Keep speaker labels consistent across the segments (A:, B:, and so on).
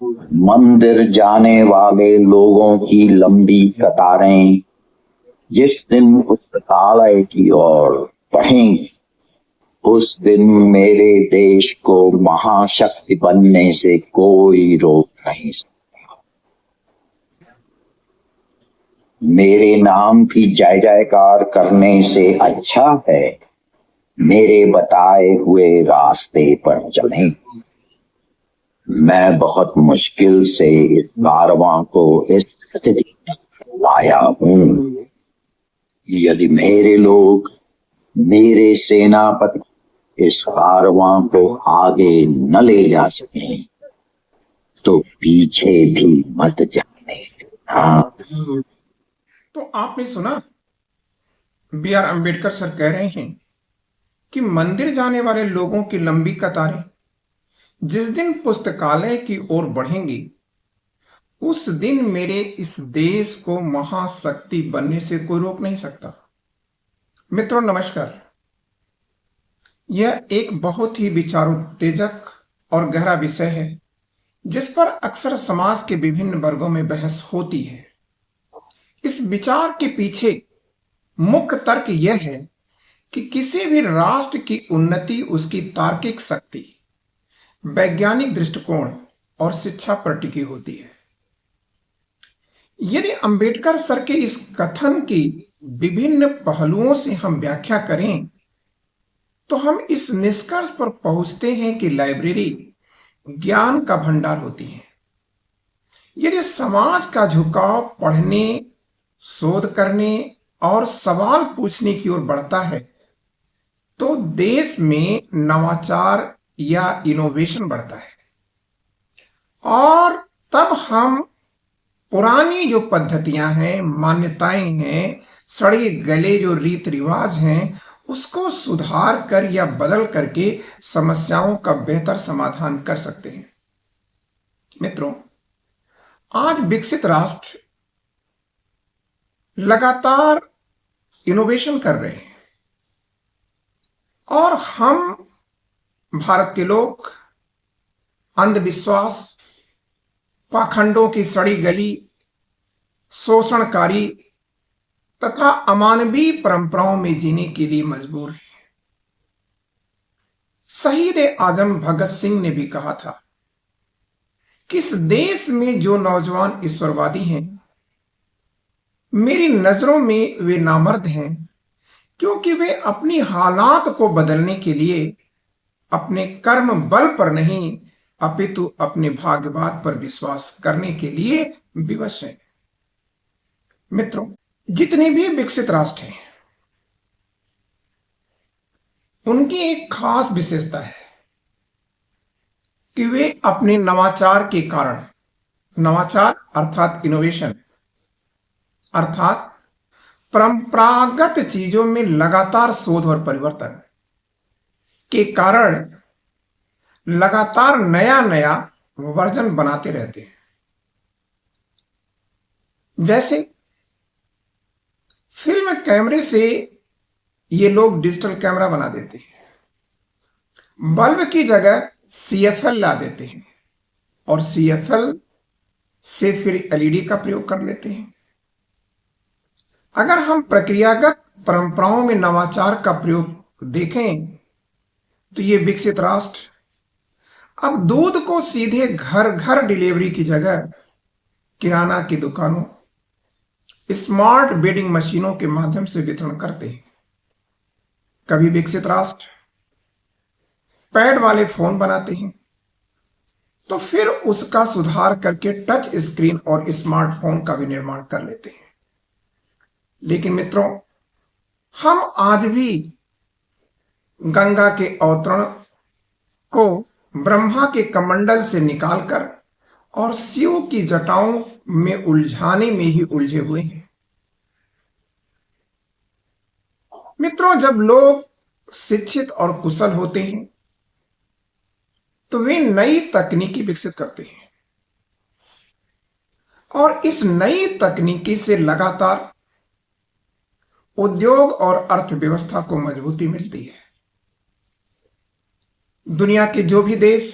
A: मंदिर जाने वाले लोगों की लंबी कतारें जिस दिन पुस्तकालय की ओर बढ़ेंगी, उस दिन मेरे देश को महाशक्ति बनने से कोई रोक नहीं सकता। मेरे नाम की जय जयकार करने से अच्छा है मेरे बताए हुए रास्ते पर चलें। मैं बहुत मुश्किल से इस कारवां को इस स्थिति तक लाया हूँ। यदि मेरे लोग, मेरे सेनापति इस कारवां को आगे न ले जा सके तो पीछे भी मत जाने देना।
B: तो आपने सुना, बी आर अम्बेडकर सर कह रहे हैं कि मंदिर जाने वाले लोगों की लंबी कतारें जिस दिन पुस्तकालय की ओर बढ़ेंगी, उस दिन मेरे इस देश को महाशक्ति बनने से कोई रोक नहीं सकता। मित्रों नमस्कार। यह एक बहुत ही विचारोत्तेजक और गहरा विषय है जिस पर अक्सर समाज के विभिन्न वर्गों में बहस होती है। इस विचार के पीछे मुख्य तर्क यह है कि किसी भी राष्ट्र की उन्नति उसकी तार्किक शक्ति, वैज्ञानिक दृष्टिकोण और शिक्षा पर टिकी होती है। यदि अंबेडकर सर के इस कथन की विभिन्न पहलुओं से हम व्याख्या करें तो हम इस निष्कर्ष पर पहुंचते हैं कि लाइब्रेरी ज्ञान का भंडार होती है। यदि समाज का झुकाव पढ़ने, शोध करने और सवाल पूछने की ओर बढ़ता है तो देश में नवाचार या इनोवेशन बढ़ता है, और तब हम पुरानी जो पद्धतियां हैं, मान्यताएं हैं, सड़े गले जो रीत रिवाज हैं, उसको सुधार कर या बदल करके समस्याओं का बेहतर समाधान कर सकते हैं। मित्रों, आज विकसित राष्ट्र लगातार इनोवेशन कर रहे हैं और हम भारत के लोग अंधविश्वास, पाखंडों की सड़ी गली, शोषणकारी तथा अमानवीय परंपराओं में जीने के लिए मजबूर हैं। शहीद आजम भगत सिंह ने भी कहा था कि इस देश में जो नौजवान ईश्वरवादी हैं, मेरी नजरों में वे नामर्द हैं, क्योंकि वे अपनी हालात को बदलने के लिए अपने कर्म बल पर नहीं अपितु अपने भाग्यवाद पर विश्वास करने के लिए विवश हैं। मित्रों, जितने भी विकसित राष्ट्र हैं उनकी एक खास विशेषता है कि वे अपने नवाचार के कारण, नवाचार अर्थात इनोवेशन अर्थात परंपरागत चीजों में लगातार शोध और परिवर्तन के कारण लगातार नया नया वर्जन बनाते रहते हैं। जैसे फिल्म कैमरे से ये लोग डिजिटल कैमरा बना देते हैं, बल्ब की जगह सीएफएल ला देते हैं और सीएफएल से फिर एलईडी का प्रयोग कर लेते हैं। अगर हम प्रक्रियागत परंपराओं में नवाचार का प्रयोग देखें तो ये विकसित राष्ट्र अब दूध को सीधे घर घर डिलीवरी की जगह किराना की दुकानों, स्मार्ट वेंडिंग मशीनों के माध्यम से वितरण करते हैं। कभी विकसित राष्ट्र पैड वाले फोन बनाते हैं तो फिर उसका सुधार करके टच स्क्रीन और स्मार्टफोन का भी निर्माण कर लेते हैं। लेकिन मित्रों, हम आज भी गंगा के अवतरण को ब्रह्मा के कमंडल से निकालकर और शिव की जटाओं में उलझाने में ही उलझे हुए हैं। मित्रों, जब लोग शिक्षित और कुशल होते हैं तो वे नई तकनीकी विकसित करते हैं और इस नई तकनीकी से लगातार उद्योग और अर्थव्यवस्था को मजबूती मिलती है। दुनिया के जो भी देश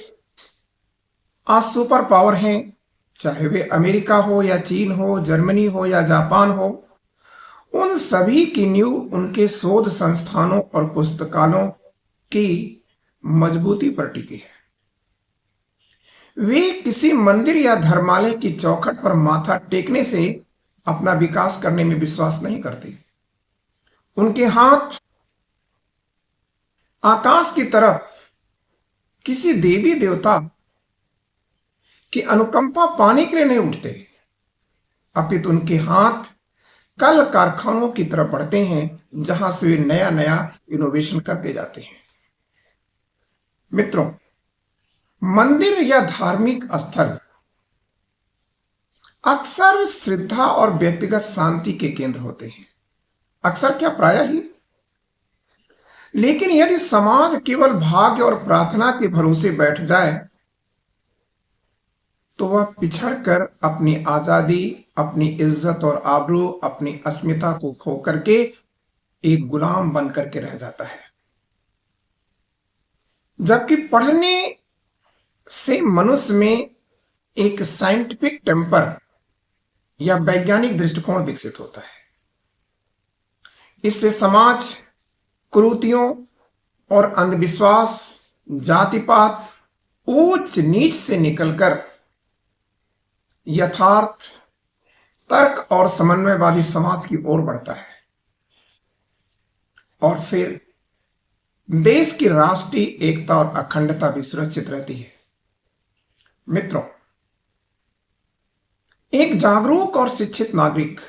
B: आज सुपर पावर हैं, चाहे वे अमेरिका हो या चीन हो, जर्मनी हो या जापान हो, उन सभी की नींव उनके शोध संस्थानों और पुस्तकालयों की मजबूती पर टिकी है। वे किसी मंदिर या धर्मालय की चौखट पर माथा टेकने से अपना विकास करने में विश्वास नहीं करते। उनके हाथ आकाश की तरफ किसी देवी देवता की अनुकंपा पाने के लिए नहीं उठते, अपितु उनके हाथ कल कारखानों की तरफ बढ़ते हैं, जहां से वे नया नया इनोवेशन करते जाते हैं। मित्रों, मंदिर या धार्मिक स्थल अक्सर श्रद्धा और व्यक्तिगत शांति के केंद्र होते हैं, अक्सर क्या प्रायः ही। लेकिन यदि समाज केवल भाग्य और प्रार्थना के भरोसे बैठ जाए तो वह पिछड़कर अपनी आजादी, अपनी इज्जत और आबरू, अपनी अस्मिता को खो करके एक गुलाम बन करके रह जाता है। जबकि पढ़ने से मनुष्य में एक साइंटिफिक टेम्पर या वैज्ञानिक दृष्टिकोण विकसित होता है। इससे समाज कुरीतियों और अंधविश्वास, जातिपात, ऊंच नीच से निकलकर यथार्थ, तर्क और समन्वयवादी समाज की ओर बढ़ता है और फिर देश की राष्ट्रीय एकता और अखंडता भी सुरक्षित रहती है। मित्रों, एक जागरूक और शिक्षित नागरिक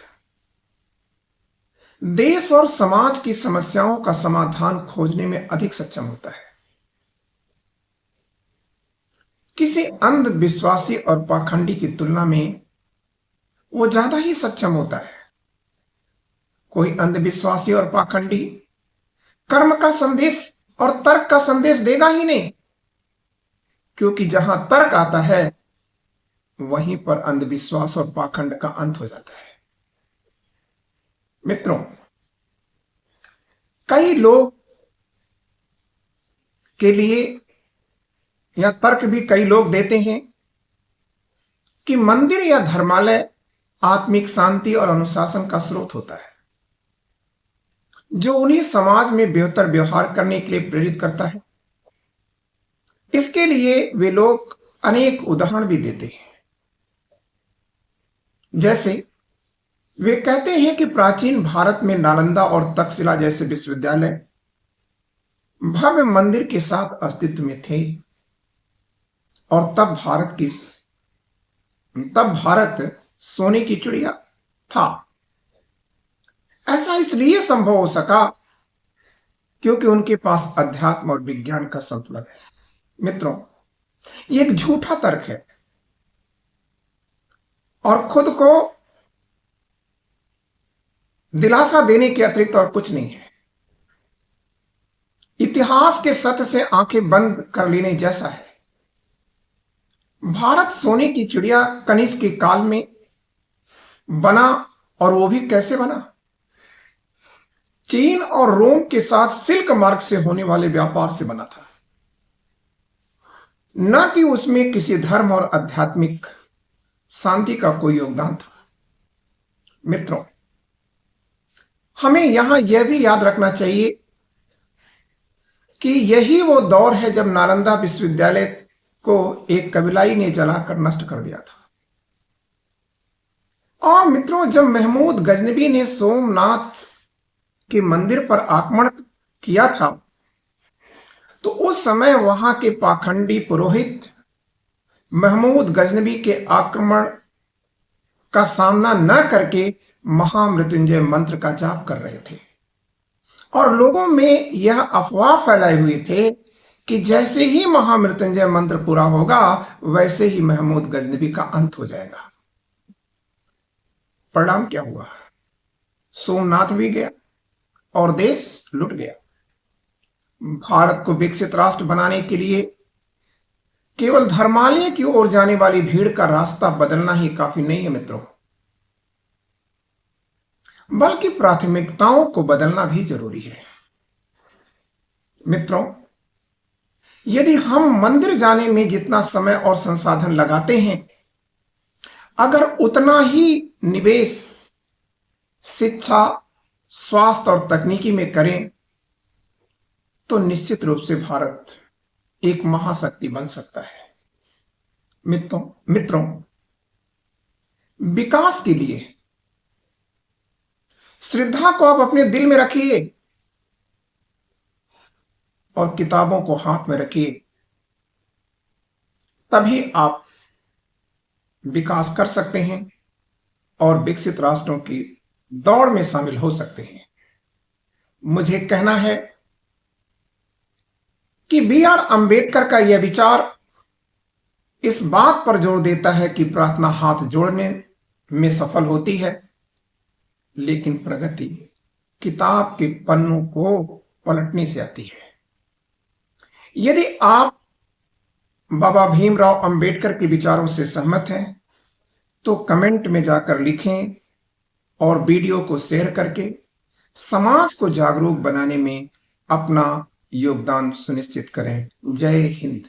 B: देश और समाज की समस्याओं का समाधान खोजने में अधिक सक्षम होता है। किसी अंधविश्वासी और पाखंडी की तुलना में वो ज्यादा ही सक्षम होता है। कोई अंधविश्वासी और पाखंडी कर्म का संदेश और तर्क का संदेश देगा ही नहीं, क्योंकि जहां तर्क आता है वहीं पर अंधविश्वास और पाखंड का अंत हो जाता है। मित्रों, कई लोग के लिए या तर्क भी कई लोग देते हैं कि मंदिर या धर्मालय आत्मिक शांति और अनुशासन का स्रोत होता है, जो उन्हें समाज में बेहतर व्यवहार करने के लिए प्रेरित करता है। इसके लिए वे लोग अनेक उदाहरण भी देते हैं। जैसे वे कहते हैं कि प्राचीन भारत में नालंदा और तक्षशिला जैसे विश्वविद्यालय भव्य मंदिर के साथ अस्तित्व में थे और तब भारत सोने की चिड़िया था। ऐसा इसलिए संभव हो सका क्योंकि उनके पास अध्यात्म और विज्ञान का संतुलन है। मित्रों, ये एक झूठा तर्क है और खुद को दिलासा देने के अतिरिक्त और कुछ नहीं है। इतिहास के सत्य से आंखें बंद कर लेने जैसा है। भारत सोने की चिड़िया कनिष्क के काल में बना, और वो भी कैसे बना? चीन और रोम के साथ सिल्क मार्ग से होने वाले व्यापार से बना था, न कि उसमें किसी धर्म और आध्यात्मिक शांति का कोई योगदान था। मित्रों, हमें यहां यह भी याद रखना चाहिए कि यही वो दौर है जब नालंदा विश्वविद्यालय को एक कबीलाई ने जलाकर नष्ट कर दिया था। और मित्रों, जब महमूद गजनबी ने सोमनाथ के मंदिर पर आक्रमण किया था तो उस समय वहां के पाखंडी पुरोहित महमूद गजनबी के आक्रमण का सामना न करके महामृत्युंजय मंत्र का जाप कर रहे थे और लोगों में यह अफवाह फैलाए हुए थे कि जैसे ही महामृत्युंजय मंत्र पूरा होगा वैसे ही महमूद गजनबी का अंत हो जाएगा। परिणाम क्या हुआ? सोमनाथ भी गया और देश लुट गया। भारत को विकसित राष्ट्र बनाने के लिए केवल धर्मालय की ओर जाने वाली भीड़ का रास्ता बदलना ही काफी नहीं है मित्रों, बल्कि प्राथमिकताओं को बदलना भी जरूरी है। मित्रों, यदि हम मंदिर जाने में जितना समय और संसाधन लगाते हैं, अगर उतना ही निवेश शिक्षा, स्वास्थ्य और तकनीकी में करें, तो निश्चित रूप से भारत एक महाशक्ति बन सकता है। मित्रों, विकास के लिए श्रद्धा को आप अपने दिल में रखिए और किताबों को हाथ में रखिए, तभी आप विकास कर सकते हैं और विकसित राष्ट्रों की दौड़ में शामिल हो सकते हैं। मुझे कहना है कि B.R. अंबेडकर का यह विचार इस बात पर जोर देता है कि प्रार्थना हाथ जोड़ने में सफल होती है, लेकिन प्रगति किताब के पन्नों को पलटने से आती है। यदि आप बाबा भीमराव अंबेडकर के विचारों से सहमत हैं, तो कमेंट में जाकर लिखें और वीडियो को शेयर करके समाज को जागरूक बनाने में अपना योगदान सुनिश्चित करें। जय हिंद।